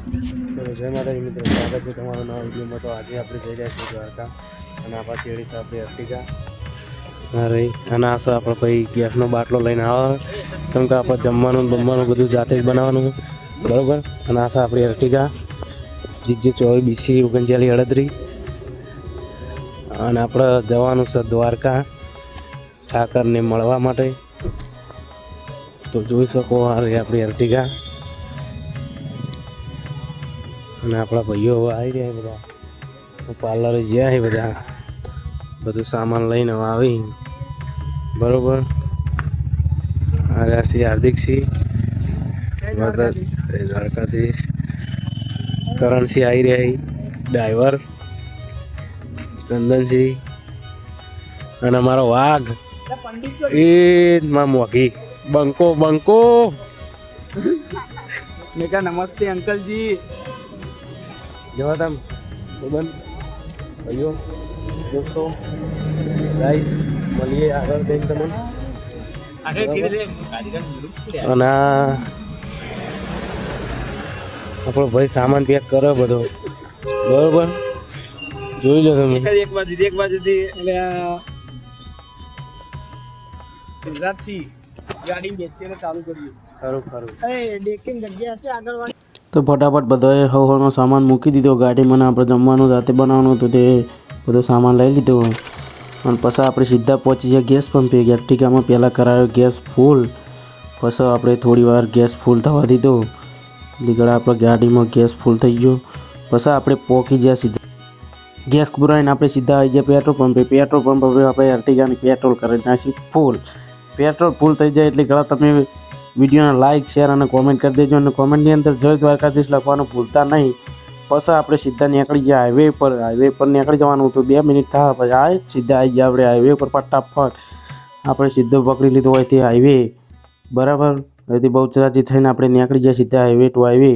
જય માતાજી મિત્રો, સ્વાગત છે તમારું નવા વિડીયોમાં. તો આજે આપણે જઈ રહ્યા છીએ દ્વારકા અને આપણા ચેડી છે આપણી અર્ટિગા રહી અને આ આપણે ભાઈ ગેસનો બાટલો લઈને આવે કેમ કે આપણે જમવાનું બધું જાતે જ બનાવવાનું બરાબર. અને આ આપણી અર્ટિગા જીજે 24 BC 3938 અને આપણે જવાનું છે દ્વારકા ઠાકરને મળવા માટે. તો જોઈ શકો આ રહી આપણી અર્ટિગા અને આપણા ભાઈઓ હવે આવી રહ્યા બધા પાર્લરે જ્યાં છે બધા બધું સામાન લઈને આવી બરોબર. આગાસી હાર્દિકસિંહ દ્વારકાધીશ કરણસિંહ આવી રહ્યા ડ્રાઈવર ચંદનસિંહ અને અમારો વાઘ એ માં મોઘી બંકો બંકો મેં કહા નમસ્તે अंकल जी. જવા તમ બંધ ભાઈઓ દોસ્તો ગાઈસ મળીએ આગળ જઈને તમને. અને આપણો ભાઈ સામાન પેક કરે બધો બરોબર. જોઈ લો તમે એક બાજુથી એટલે ગુજરાતથી ગાડી બેચીને ચાલુ કર્યું. ખરું ખરું. ડેકિંગ જગ્યા છે આગળ વાળી. તો ફટાફટ બધાએ હવાનો સામાન મૂકી દીધો ગાડીમાં. આપણે જમવાનું જાતે બનાવવાનું હતું તે બધો સામાન લઈ લીધો અને પછી આપણે સીધા પહોંચી ગયા ગેસ પંપે. એર્ટિગામાં પહેલાં કરાયો ગેસ ફૂલ, પછી આપણે થોડી વાર ગેસ ફૂલ થવા દીધો. નીકળે આપણે ગાડીમાં ગેસ ફૂલ થઈ ગયો. પછી આપણે પહોંચી ગયા સીધા ગેસ પુરાવીને આપણે સીધા આવી ગયા પેટ્રોલ પંપે. પેટ્રોલ પંપ પર આપણે એર્ટિગાને પેટ્રોલ કરી નાખી ફૂલ. પેટ્રોલ ફૂલ થઈ જાય એટલે ઘણા તમે વિડીયોને લાઇક શેર અને કોમેન્ટ કરી દેજો અને કોમેન્ટની અંદર જય દ્વારકાધીશ લખવાનું ભૂલતા નહીં. પછી આપણે સીધા નીકળી ગયા હાઈવે પર. હાઈવે પર નીકળી જવાનું હતું 2 મિનિટ થવા પછી આ સીધા આવી ગયા આપણે હાઈવે પર. ફટાફટ આપણે સીધો પકડી લીધો હોય તે હાઈવે બરાબર. અહીંથી બહુચરાજી થઈને આપણે નીકળી ગયા સીધા હાઈવે ટુ હાઈવે.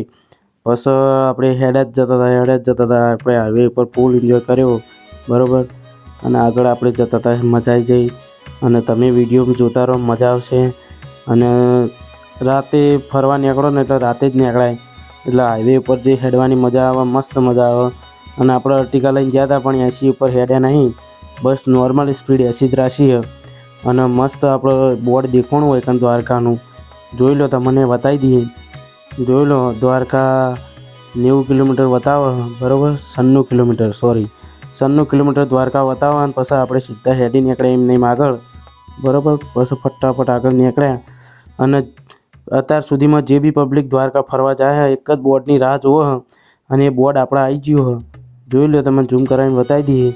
પછી આપણે હેડ જ જતા હતા આપણે હાઈવે પર ફૂલ એન્જોય કર્યો બરાબર. અને આગળ આપણે જતા હતા મજા આવી જાય અને તમે વિડીયો જોતા રહો મજા આવશે. અને રાતે ફરવા નીકળો ને એટલે રાતે જ નીકળાય એટલે હાઈવે ઉપર જે હેડવાની મજા આવે મસ્ત મજા આવે. અને આપણે અર્ટિગા લઈને ગયા હતા પણ 80 ઉપર હેડ્યા નહીં, બસ નોર્મલ સ્પીડ 80 જ રાખી. અને મસ્ત આપણે બોર્ડ દેખાણું હોય કારણ દ્વારકાનું જોઈ લો, તમને બતાવી દઈએ. જોઈ લો દ્વારકા 90 કિલોમીટર બતાવે બરાબર. 96 કિલોમીટર દ્વારકા બતાવે. અને પછી આપણે સીધા હેડી નીકળ્યા એમ નહીં આગળ બરાબર. પછી ફટાફટ આગળ નીકળ્યા અને અત્યાર સુધીમાં જે બી પબ્લિક દ્વારકા ફરવા જાય એક જ બોર્ડની રાહ જુઓ અને એ બોર્ડ આપણે આવી ગયો. જોઈ લો, તમે ઝૂમ કરાવીને બતાવી દઈએ.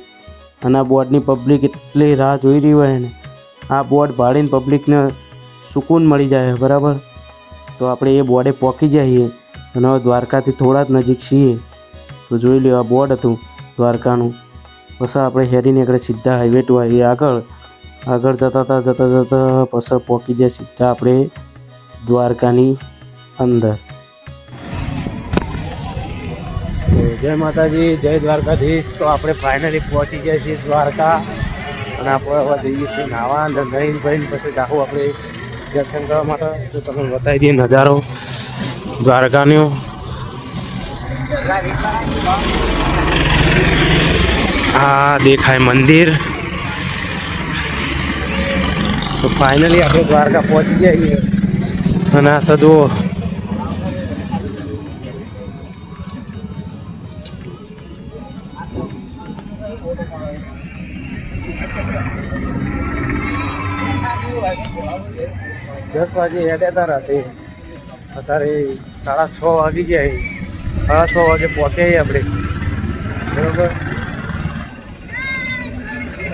અને આ બોર્ડની પબ્લિક એટલી રાહ જોઈ રહી હોય ને આ બોર્ડ ભાળીને પબ્લિકને સુકૂન મળી જાય બરાબર. તો આપણે એ બોર્ડે પહોંચી જઈએ અને દ્વારકાથી થોડા જ નજીક છીએ. તો જોઈ લો આ બોર્ડ હતું દ્વારકાનું. પછી આપણે હેડી નીકળે સીધા હાઈવે ટુ હાઈવે આગળ જતા પછી પહોંચી જાય સીધા આપણે દ્વારકાની અંદર. જય માતાજી, જય દ્વારકાધીશ. તો આપણે ફાઇનલી પહોંચી ગયા છીએ દ્વારકા અને આપણે હવે જઈએ છીએ નાવા અંદર નહીં ભાઈને પછી જાઓ આપણે દર્શન કરવા માટે. તો તમને બતાવી દઈએ નજારો દ્વારકાનો. આ દેખાય મંદિર. તો ફાઇનલી આપણે દ્વારકા પહોંચી ગયા છીએ અને આ સદો 10 વાગે હેડ્યા હતા રાતે. અત્યારે 6:30 વાગી ગયા. 6:30 વાગે પહોંચ્યા આપણે બરાબર.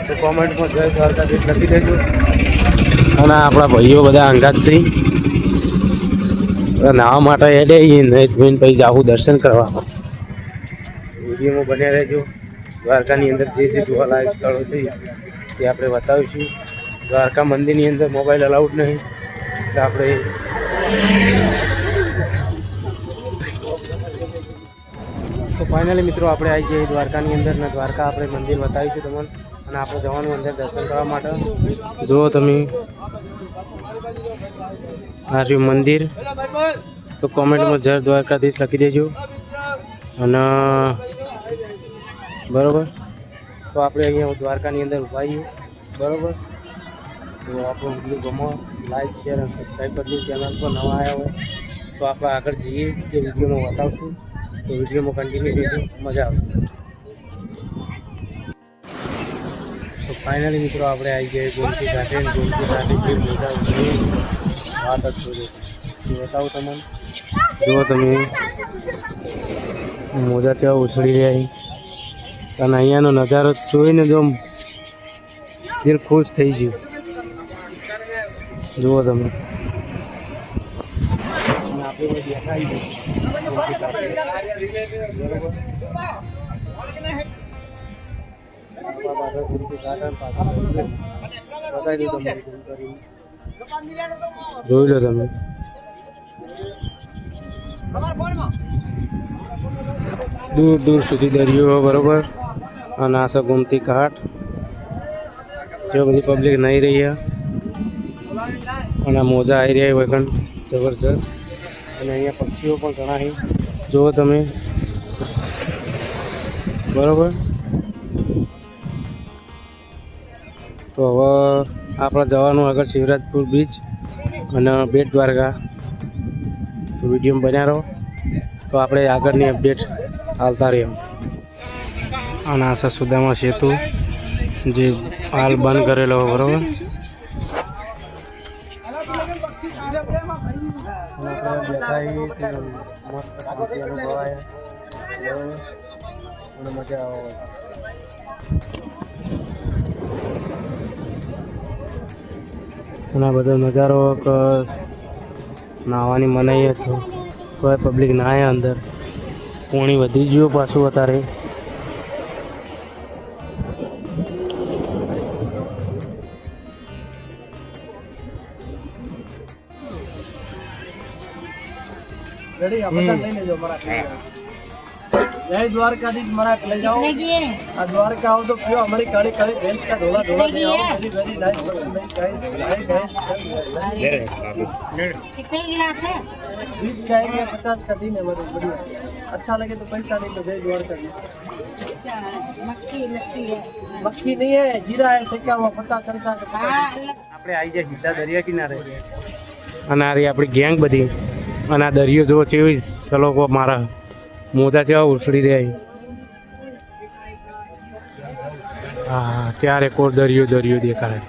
તો કોમેન્ટમાં જય દ્વારકાધીશ લખી દેજો. અને આપણા ભાઈઓ બધા અંગાત છે નાવા માટે હેડે નહીં જોઈને પછી જાવું દર્શન કરવા. વિડીયોમાં બન્યા રહેજો. દ્વારકાની અંદર જે જોવાલાયક સ્થળો છે તે આપણે બતાવીશું. દ્વારકા મંદિરની અંદર મોબાઈલ અલાઉડ નહીં એટલે આપણે તો ફાઇનલી મિત્રો આપણે આવી જઈએ દ્વારકાની અંદર ને દ્વારકા આપણે મંદિર બતાવીશું તમને. અને આપણે જવાનું અંદર દર્શન કરવા માટે. જુઓ તમે આ રહ્યું મંદિર. તો કોમેન્ટમાં જય દ્વારકાધીશ લખી દેજો. અને બરાબર, તો આપણે અહીંયા દ્વારકાની અંદર ઊભા છીએ. બરાબર, તો આપણો વિડીયો ગમો લાઈક શેર અને સબસ્ક્રાઈબ કરજો. ચેનલ પર નવા આવ્યા હોય તો આપણે આગળ જઈએ તે વિડીયોમાં બતાવશું. તો વિડીયોમાં કન્ટિન્યુ જોજો, મજા આવશે. તો ફાઇનલી મિત્રો આપણે આવી ગયા ગોમતી ઘાટે. ગોમતી ઘાટે જે મોજા ઉતરી વાત જ છોડો. બતાવું તમને, જુઓ તમે મોજા કેવા ઉછળી રહ્યા અને અહીંયાનો નજારો જોઈને જો દિલ ખુશ થઈ ગયું. જુઓ તમે, આપણે બેઠા જોઈ લો તમે. દૂર દૂર સુધી દરિયો. બરોબર, અને આ છે ગોમતી ઘાટ. જો બધી પબ્લિક નહીં રહી અને મોજા આવી રહ્યા હોય પણ જબરજસ્ત. અને અહીંયા પક્ષીઓ પણ ઘણા છે, જુઓ તમે. બરોબર, તો હવે આપણે જવાનું આગળ શિવરાજપુર બીચ અને બેટ દ્વારકા. તો વિડીયો બન્યા રહો તો આપણે આગળની અપડેટ આવતા રહીએ. અને આ છે સુદામા સેતુ જે હાલ બંધ કરેલો. બરાબર, મજા આવે. અને આ બધો નજારો નાહવાની મનાઈ હતો, કોઈ પબ્લિક ના આવ્યા અંદર. પાણી વધી ગયું પાછું અત્યારે. जय द्वारकाधीश मराक ले जाओ। आ द्वारका आओ तो पियो हमारी काली काली भैंस का धोला धोला ले आओ। वेरी वेरी नाइस कितने गिलास है? 20 का है 50 का दिन है मतलब बढ़िया। अच्छा लगे तो पैसा नहीं तो जय द्वारकाधीश। क्या है? मक्खी लस्सी है। मक्खी नहीं है, जीरा है, सेका हुआ पत्ता तड़का। हाँ, આપણે આવી જાય સીધા દરિયા કિનારે. અને આ રહી આપણી ગેંગ બધી. અને આ દરિયો જો કેવી સલોકો મારા મોજા કેવા ઉછળી રહ્યા. હા, ચાર એકોર દરિયો દરિયો દેખાય.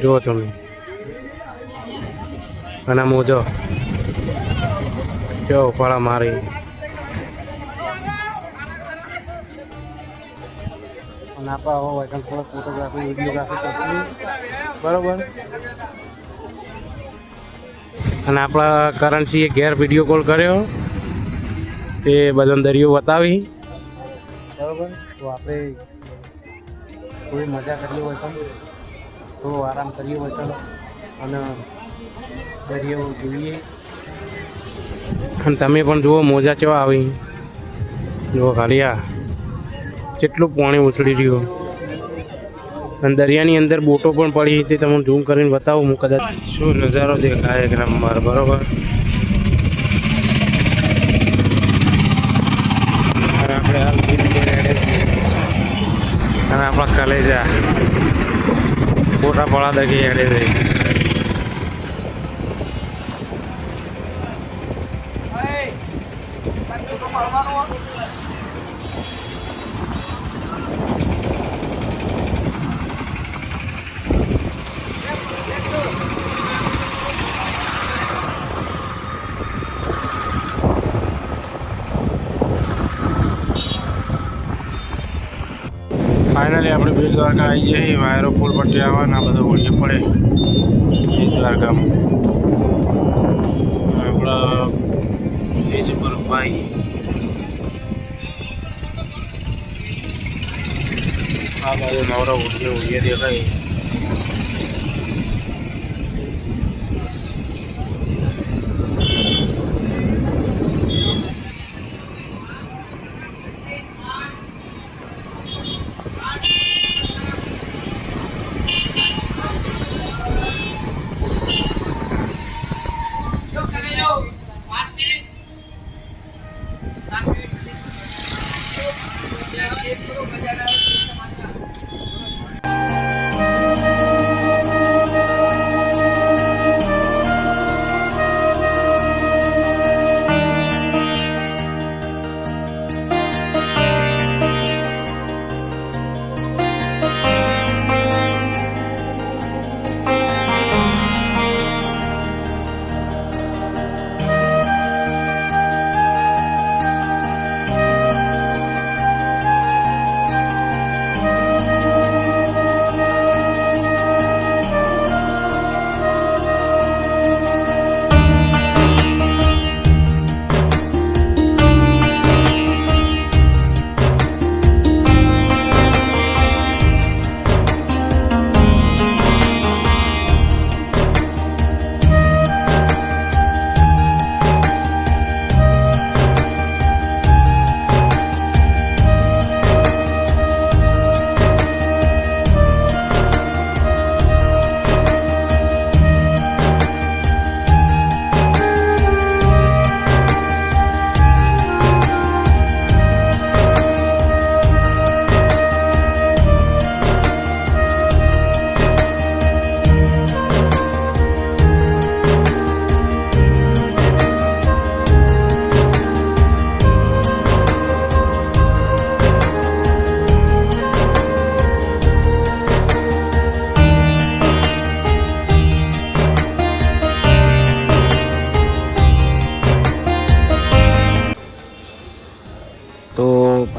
જુઓ તમે. અને મોજો કેવો ફળા મારી. અને આપણે હોય થોડો ફોટોગ્રાફી વિડીયોગ્રાફી કરશું. બરાબર, અને આપણા કરન્સીએ ઘેર વિડીયો કોલ કર્યો તે બધાને દરિયો બતાવી. બરાબર, તો આપણે થોડી મજા કરવી હોય તો થોડો આરામ કરીએ હોય તો અને દરિયો જોઈએ. અને તમે પણ જુઓ મોજા કેવા આવી. જુઓ ખાલી આ કેટલું પાણી ઉછળી રહ્યું. અને દરિયાની અંદર બોટો પણ પડી તે તમને ઝૂમ કરીને બતાવું હું કદાચ. શું નજારો દેખાય એક નંબર. બરાબર, આપણે હાલ અને આપણા કલેજા બોટા પડા દગી હેડે છે. ફાઇનલી આપણે બેટ દ્વારકા આવી જઈએ. વાયરો ફૂલ પટ્ટી આવવાના બધો ઓળખી પડે બેટ દ્વારકામાં. આપણા બીચ ઉપર ભાઈ આ બાજુ નવરા ઉઠીએ ઉડીએ દેખાય.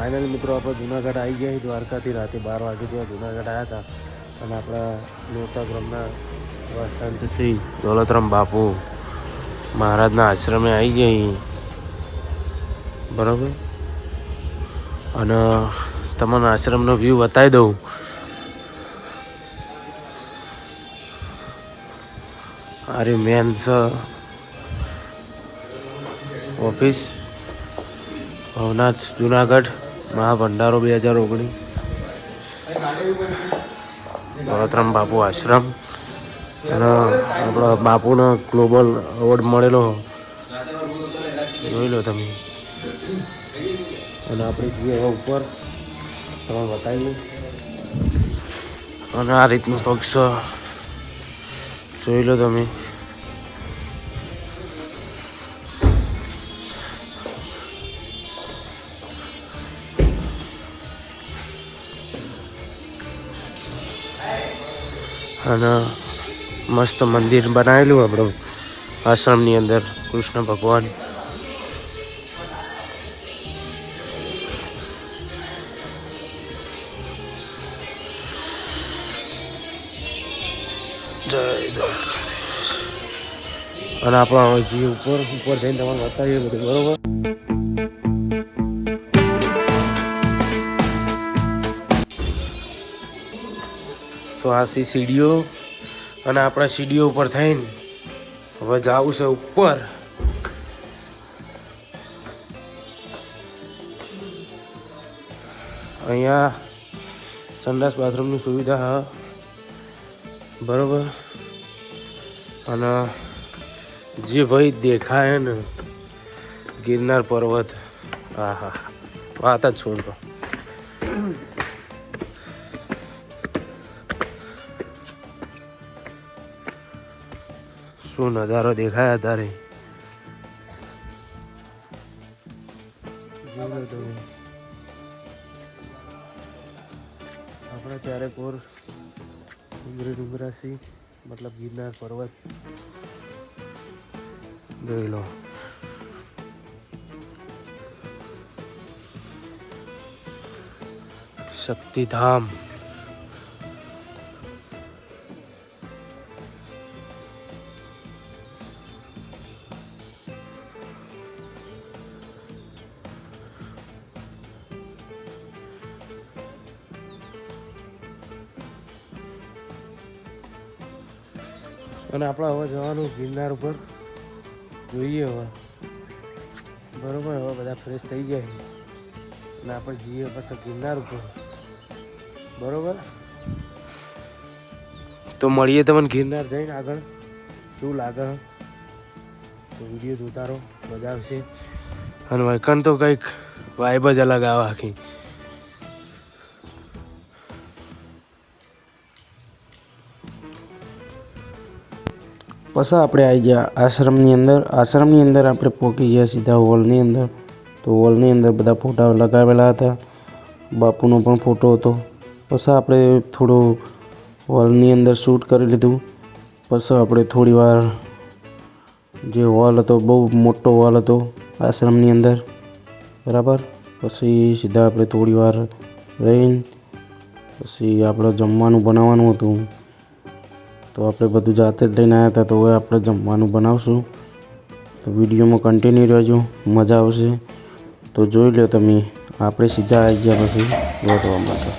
ફાઇનલી મિત્રો આપણે જુનાગઢ આવી ગયા દ્વારકાથી રાતે 12 વાગે જેવા જુનાગઢ આવ્યા હતા અને આપણા નોરતા ગ્રામના સંત શ્રી દોલતરામ બાપુ મહારાજના આશ્રમે આવી જઈએ બરાબર. અને તમને આશ્રમનો વ્યૂ બતાવી દઉં. અરે મેન છે ઓફિસ ભવનાથ જુનાગઢ મહાભંડારો 2019 દોલતરામ બાપુ આશ્રમ. અને આપણા બાપુનો ગ્લોબલ એવોર્ડ મળેલો જોઈ લો તમે. અને આપણે જઈએ હવે ઉપર તમને બતાવી. અને આ રીતનું પક્ષ જોઈ લો તમે. અને મસ્ત મંદિર બનાવેલું આપણું આશ્રમની અંદર કૃષ્ણ ભગવાન. જય દ્વારકાધીશ. અને આપણે હવે જે ઉપર જઈને તમારે બતાવીએ બધું બરોબર. તો આ સીડીઓ અને આપણા સીડીઓ ઉપર થઈને હવે જવું છે ઉપર. અહીંયા સંડાસ બાથરૂમની સુવિધા હા બરોબર. અને જે ભાઈ દેખાય ને ગિરનાર પર્વત, હા હા વાત જ છોડો. શું નજારો દેખાય તારે. આપણા ચારે કોર ડુંગરાસી મતલબ ગિરનાર પર્વત જોઈ લો. શક્તિધામ. અને આપણે હવે જવાનું ગિરનાર ઉપર જોઈએ હવે બરોબર. હવે બધા ફ્રેશ થઈ જાય અને આપણે જઈએ પછી ગિરનાર ઉપર બરોબર. તો મળીએ તમને ગિરનાર જઈને આગળ શું લાગે તો વિડીયો જોતા રહો, મજા આવશે. અને વૈકન તો કંઈક વાઇબ જ અલગ આવે આખી. પછી આપણે આવી ગયા આશ્રમની અંદર. આશ્રમની અંદર આપણે પહોંચી ગયા સીધા હોલની અંદર. તો હોલની અંદર બધા ફોટા લગાવેલા હતા. બાપુનો પણ ફોટો હતો. પછી આપણે થોડું હોલની અંદર શૂટ કરી લીધું. પછી આપણે થોડી વાર જે હોલ હતો બહુ મોટો હોલ હતો આશ્રમની અંદર બરાબર. પછી સીધા આપણે થોડી વાર રહીને પછી આપણે જમવાનું બનાવવાનું હતું. તો આપણે બધું જાતે જ લઈને આવ્યા હતા. તો હવે આપણે જમવાનું બનાવશું. તો વિડીયોમાં કન્ટિન્યુ રહેજો, મજા આવશે. તો જોઈ લો તમે. આપણે સીધા આવી ગયા પછી ગોઠવા માટે.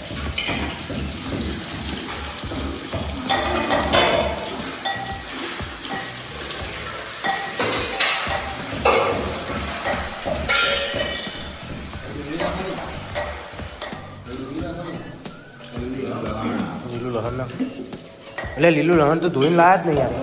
લીલું લહણ ના એટલે લીલું લહણ તો ધોઈને લાયા જ નહીં યાર.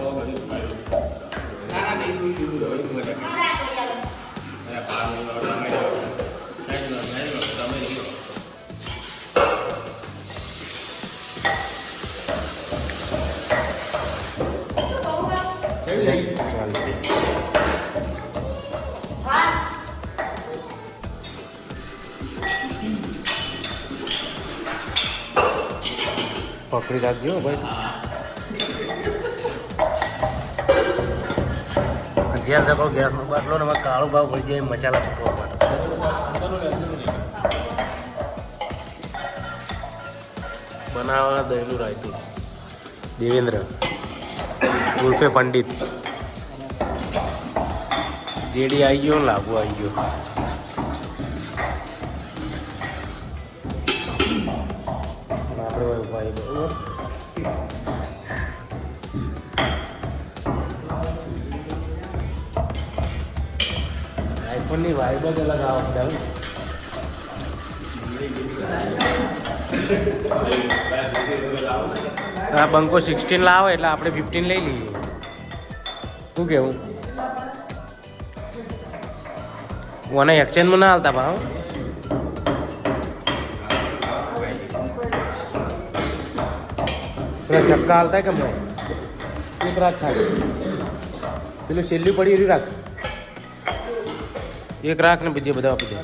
પકડી રાખજો ભાઈ. જ્યાં દેખો ગેસનો બાટલો ને કાળો ભાવ પડી જાય મસાલા પકડવા માટે. બનાવવા દહીંનું રાયતું દેવેન્દ્ર ઉર્ફે પંડિત જેડી આવી ગયો લાગુ આવી ગયો. અને આપણે ભાઈ બરોબર આઈફોનની વાઇબ જ અલગ આવવા પડે. હા બંકો 16 લાવો એટલે આપણે 15 લઈ લઈએ. શું કેવું? મને એક્સચેન્જમાં ના હાલતા ભાવ. પેલા ચક્કા હાલતા કેમ ભાઈ? એક રાખ ખાલી પેલું છેલ્લું પડી એરી રાખ. એક રાખ ને બીજે બધા આપી દે.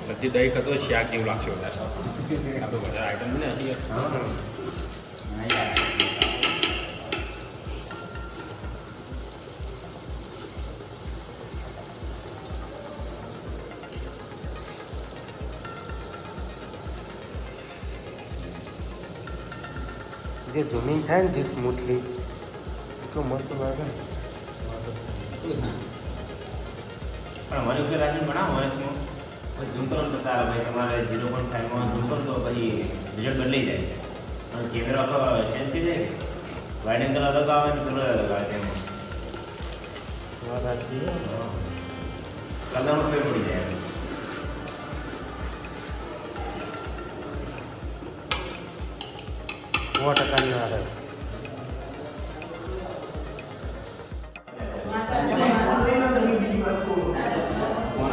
બધી દહીં કરતો શાક જેવું લાગશે વધારે આપણે વધારે આઈટમ ને હજી જે ઝૂમિંગ થાય ને જે સ્મૂથલી એટલું મસ્ત લાગે ને. પણ અમારી ઉપર રાજુ બનાવો વર્ષમાં ઝૂમ કરો તો સારા ભાઈ તમારે 0.5માં ઝૂમ કરો તો પછી રિઝલ્ટ બદલાઈ જાય અને કેમેરો આખો ચેન્જ થઈ જાય. વાઇડ એંગલ અલગ આવે ને પેલો અલગ આવે તેમાં કલરનો ફેર પડી જાય. 100%ની વાત આવે.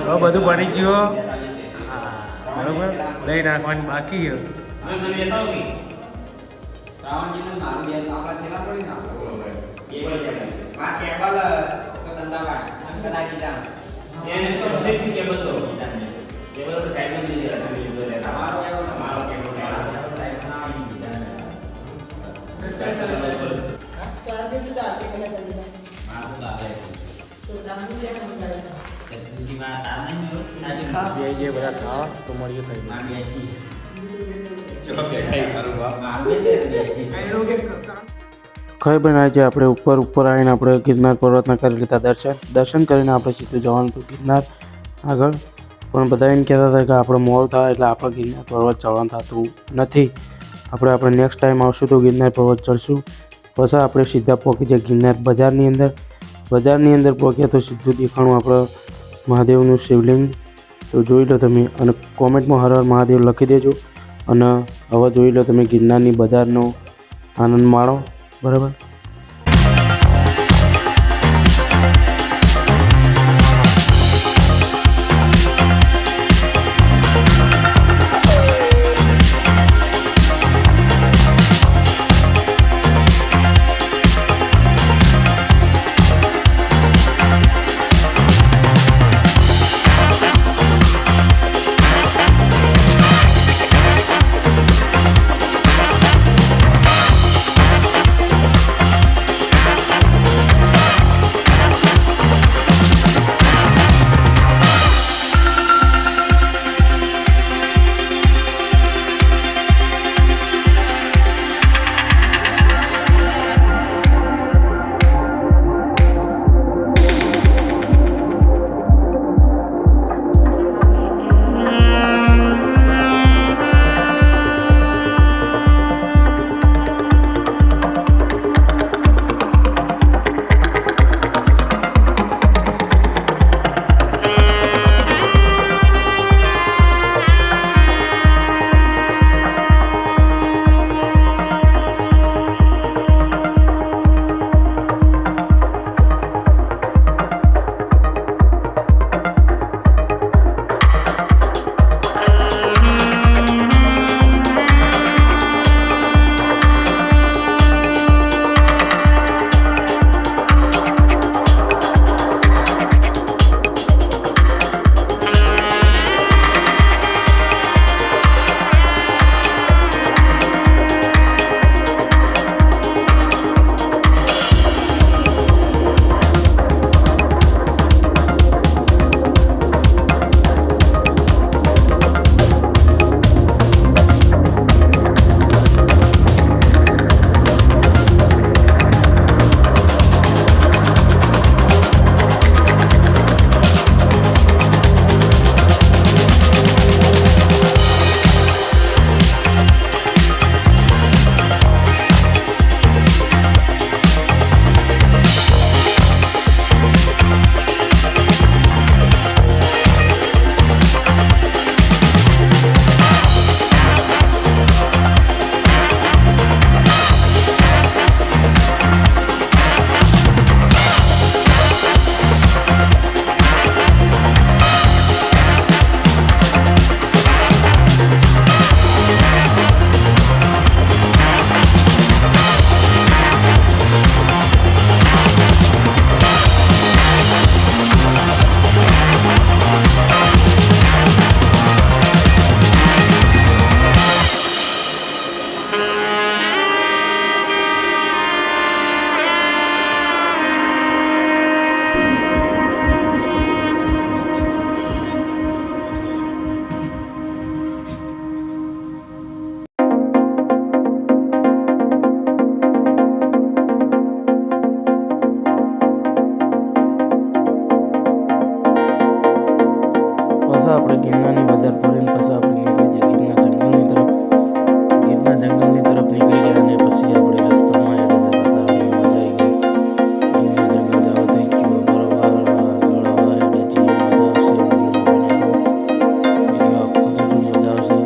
હવે બધું બની ગયું બરોબર. લઈ નાખવાની બાકી છે. જે બધા ખાવા તો મળીએ થઈ કઈ પણ આજે આપણે ઉપર આવીને આપણે ગિરનાર પર્વતના કરી લીધા દર્શન કરીને આપણે સીધું જવાનું હતું ગિરનાર આગળ. પણ બધા એમ કહેતા હતા કે આપણે મોડું થાય એટલે આપણે ગિરનાર પર્વત ચડવાનું થતું નથી. આપણે નેક્સ્ટ ટાઈમ આવશું તો ગિરનાર પર્વત ચડશું. પછી આપણે સીધા પહોંચી જાય ગિરનાર બજારની અંદર પહોંચ્યા તો સીધું દેખાણું આપણે મહાદેવનું શિવલિંગ. તો જોઈ લો તમે અને કોમેન્ટમાં હર હર મહાદેવ લખી દેજો. અને હવે જોઈ લો તમે ગિરનારની બજારનો આનંદ માણો. બરાબર. પછી આપણે ગિરનારની બજાર ફરીને પછી આપણે નીકળી જઈએ ગિરનાર જંગલની તરફ નીકળી ગયા અને પછી આપણે રસ્તામાં હેડે જતા હતા અને મજા આવી ગઈ. ગિરનાર જંગલ જવા થઈ ગયું બરોબર. આગળ હેડે જઈએ, મજા આવશે. વિડીયો આખો જોજો, મજા આવશે.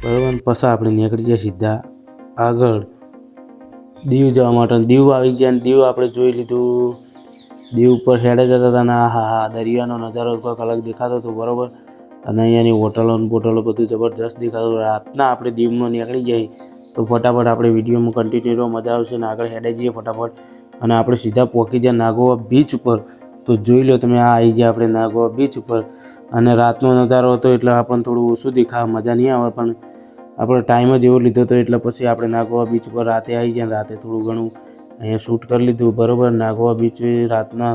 બરાબર. પછી આપણે નીકળી જાય સીધા આગળ દીવ જવા માટે. દીવ આવી ગયા ને દીવ આપણે જોઈ લીધું. દીવ ઉપર હેડે જતા હતા ને હા હા દરિયાનો નજારો કંઈક અલગ દેખાતો હતો બરાબર. અને અહીંયાની હોટલો ને બોટલો બધું જબરજસ્ત દેખાતું. રાતના આપણે દીવમાં નીકળી જઈએ તો ફટાફટ આપણે વિડીયોમાં કન્ટિન્યુ રહો, મજા આવશે ને આગળ હેડે જઈએ ફટાફટ. અને આપણે સીધા પહોંચી જાય નાગોવા બીચ ઉપર. તો જોઈ લો તમે, આ આવી જાય આપણે નાગોવા બીચ ઉપર. અને રાતનો નજારો હતો એટલે આપણને થોડું ઓછું દેખાય, મજા નહીં આવે, પણ આપણે ટાઈમ જ એવો લીધો હતો એટલે પછી આપણે નાગોવા બીચ ઉપર રાતે આવી જાય. રાતે થોડું ઘણું અહીંયા શૂટ કરી લીધું બરાબર. નાગોવા બીચ રાતના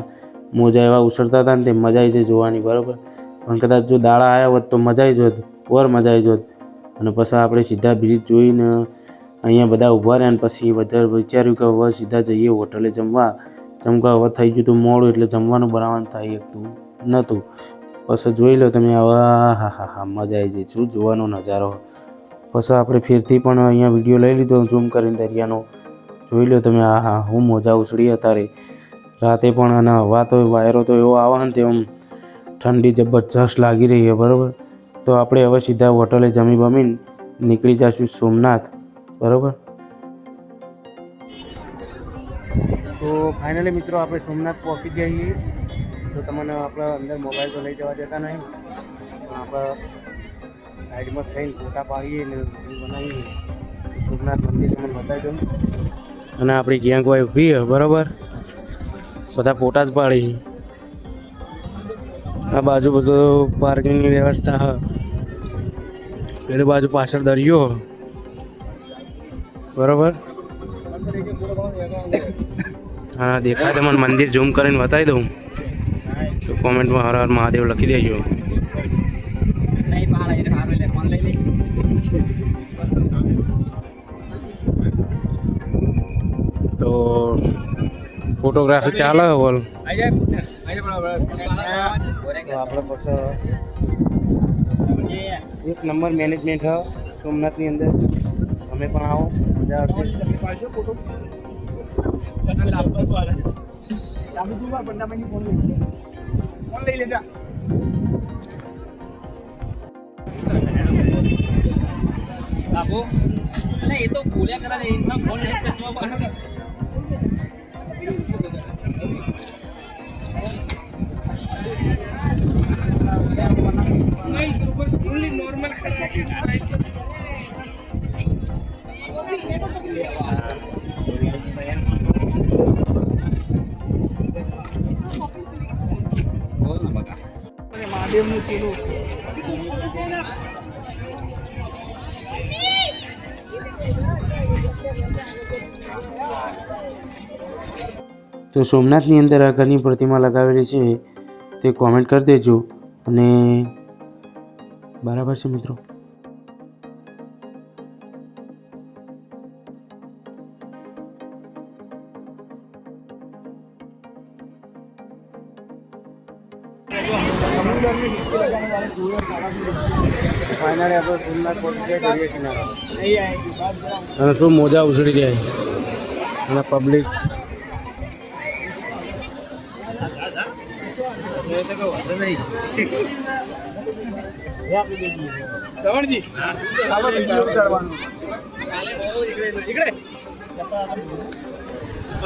મોજા એવા ઉછળતા હતા ને તે મજા આવી જાય જોવાની બરાબર. પણ કદાચ જો દાડા આવ્યા હોત તો મજા આવી જોત, ઓર મજા આવી જોત. અને પછી આપણે સીધા બ્રિજ જોઈને અહીંયા બધા ઊભા રહ્યા. અને પછી બધા વિચાર્યું કે હવે સીધા જઈએ હોટલે જમવા. જમવા હવે થઈ ગયું હતું મોડું એટલે જમવાનું બનાવવાનું થઈ શકતું નહોતું. પછી જોઈ લો તમે, હવે હા હા હા મજા આવી જાય. શું જોવાનો નજારો. પછી આપણે ફેરથી પણ અહીંયા વિડીયો લઈ લીધો ઝૂમ કરીને દરિયાનો. જોઈ લો તમે, હા હા હું મોજા ઉછળી અત્યારે રાતે પણ. અને હવા તો વાયરો તો એવો આવે ને તેમ ઠંડી જબરજસ્ત લાગી રહી છે બરાબર. તો આપણે હવે સીધા હોટલે જમી બમીને નીકળી જઈશું સોમનાથ બરાબર. તો ફાઇનલી મિત્રો આપણે સોમનાથ પહોંચી ગયા છીએ. તો તમને આપણે અંદર મોબાઈલ તો લઈ જવા દેતા નહીં, પણ આપણે સાઈડમાં થઈને ફોટા પાડીએ ને બનાવીએ. સોમનાથ મંદિર તમને બતાવી દઉં. અને આપણી ગેંગ હોય ઊભી છે બરાબર, બધા ફોટા જ પાડી. આ બાજુ બધું પાર્કિંગની વ્યવસ્થા છે. પેલી બાજુ પાછળ દરિયો બરાબર. હા દેખાય તો મને મંદિર ઝૂમ કરીને બતાવી દઉં તો કોમેન્ટમાં હર હર મહાદેવ લખી દેજો. તો ફોટોગ્રાફી ચાલે બોલ. તો આપણે પછી એક નંબર મેનેજમેન્ટ છે સોમનાથની અંદર. તમે પણ આવો, મજા આવશે. એ તો બોલ્યા કરા એમના ફોન નહીં પેસવા પાડે. નોર્મલ મહાદેવનું ચીલું. તો સોમનાથની અંદર આ ઘરની પ્રતિમા લગાવેલી છે તે કોમેન્ટ કરી દેજો. અને બરાબર છે મિત્રો. ફાઇનલી આપણે સોમનાથ પહોંચી ગયા દરિયા કિનારે. અને શું મોજા ઉછળી જાય અને પબ્લિક.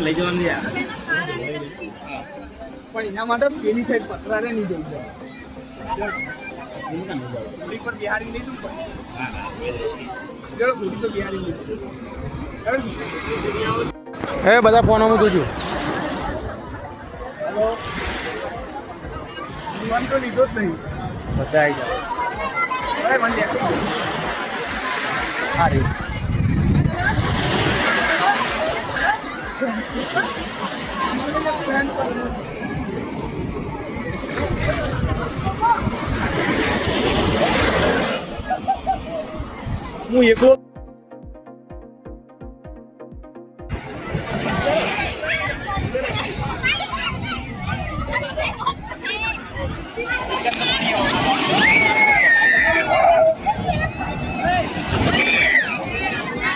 લઈ જવાનું પણ એના માટે પેલી સાઈડ પથરારે નહીં જઈ પર બિહારી લીધું તો બિહારી લીધું. હે બધા ફોન મૂકું છું. હેલો ફોન તો લીધો જ નહીં. બધા આવી જાય. સારી હું એકલો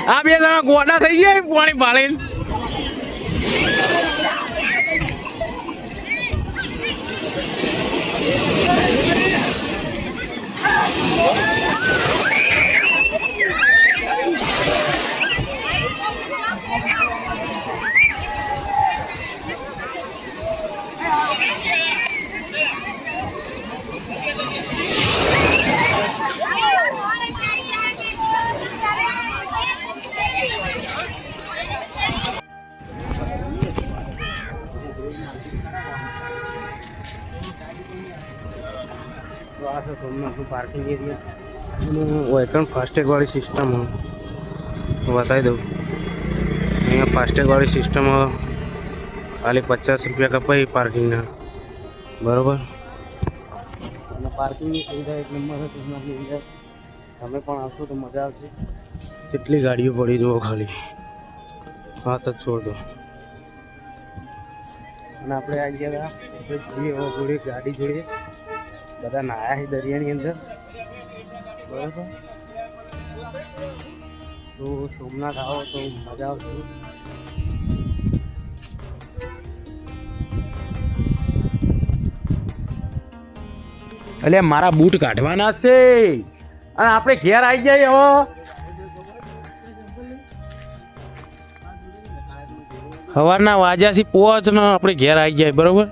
આ બે જણા ગોડા થઈ ગયા પાણી પાણીને. આ છે સોમનાથનું પાર્કિંગ એરિયા અને એકદમ ફાસ્ટેગવાળી સિસ્ટમ બતાવી દઉં. અહીંયા ફાસ્ટેગવાળી સિસ્ટમ ખાલી 50 રૂપિયા કપાઈ પાર્કિંગના, બરાબર. અને પાર્કિંગની સુવિધા એક નંબર છે સોમનાથની અંદર. તમે પણ આવશો તો મજા આવશે. કેટલી ગાડીઓ પડી જુઓ, ખાલી હાથ જ છોડ દો. અને આપણે આવી ગયા જઈએ જોડે ગાડી જોડે બધા નાયા છે દરિયાની અંદર, બરાબર. તો સોમનાથ આવો તો મજા આવશે. એટલે મારા બૂટ કાઢવાના છે અને આપણે ઘેર આવી જાય. હવે સવારના વાજ્યા છે 5 ને આપણે ઘેર આવી જાય, બરાબર.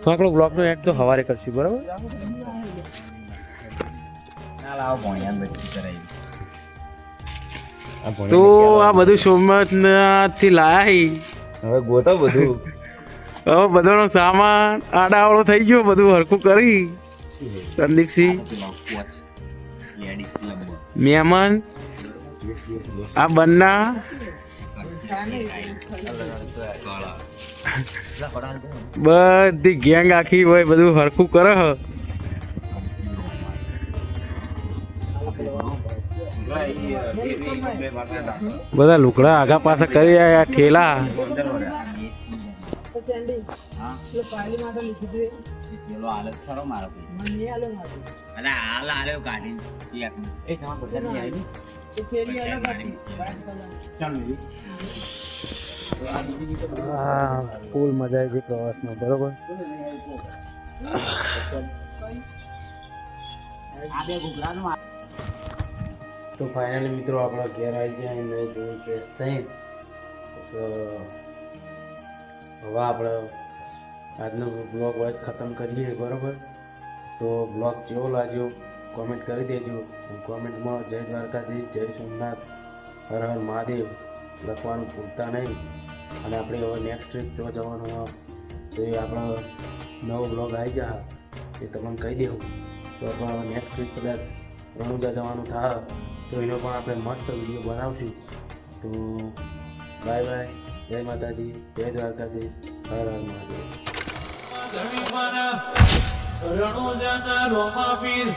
તો આપણો બ્લોગનો એડ તો સવારે કરશું, બરાબર. તો આ બધું સોમનાથથી લાયા હવે ગોતો બધું. હવે બધાનો સામાન આડાવડો થઈ ગયો, બધું હરખું કરી. સંદીપસિંહ મહેમાન આ બંના બધી ગેંગ આખી હોય, બધું હરખું કરે. બધા લુકડા આગા પાછા કરી આ ઠેલા. ફૂલ મજા આવી ગઈ પ્રવાસમાં, બરોબર. તો ફાઇનલી મિત્રો આપણા ઘેર આવી ગયા અને જોઈ કેસ થઈ. હવે આપણે આજનો બ્લોગ વાઇઝ ખતમ કરીએ, બરાબર. તો બ્લોગ કેવો લાગ્યો કોમેન્ટ કરી દેજો. કોમેન્ટમાં જય દ્વારકાધીશ, જય સોમનાથ, હર હર મહાદેવ લખવાનું ભૂલતા નહીં. અને આપણે હવે નેક્સ્ટ ટ્રીપ જો જવાનું હોય તો એ આપણો નવો બ્લોગ આવી જાય એ તમને કહી દેવું. તો આપણે નેક્સ્ટ ટ્રીપ કદાચ રણુજા જવાનું થાય તો એનો પણ આપણે મસ્ત વિડીયો બનાવશું. તો બાય બાય, જય માતાજી, જય દ્વારકાધીશ, હર હર મહાદેવ. રણુજાના રોમા પીર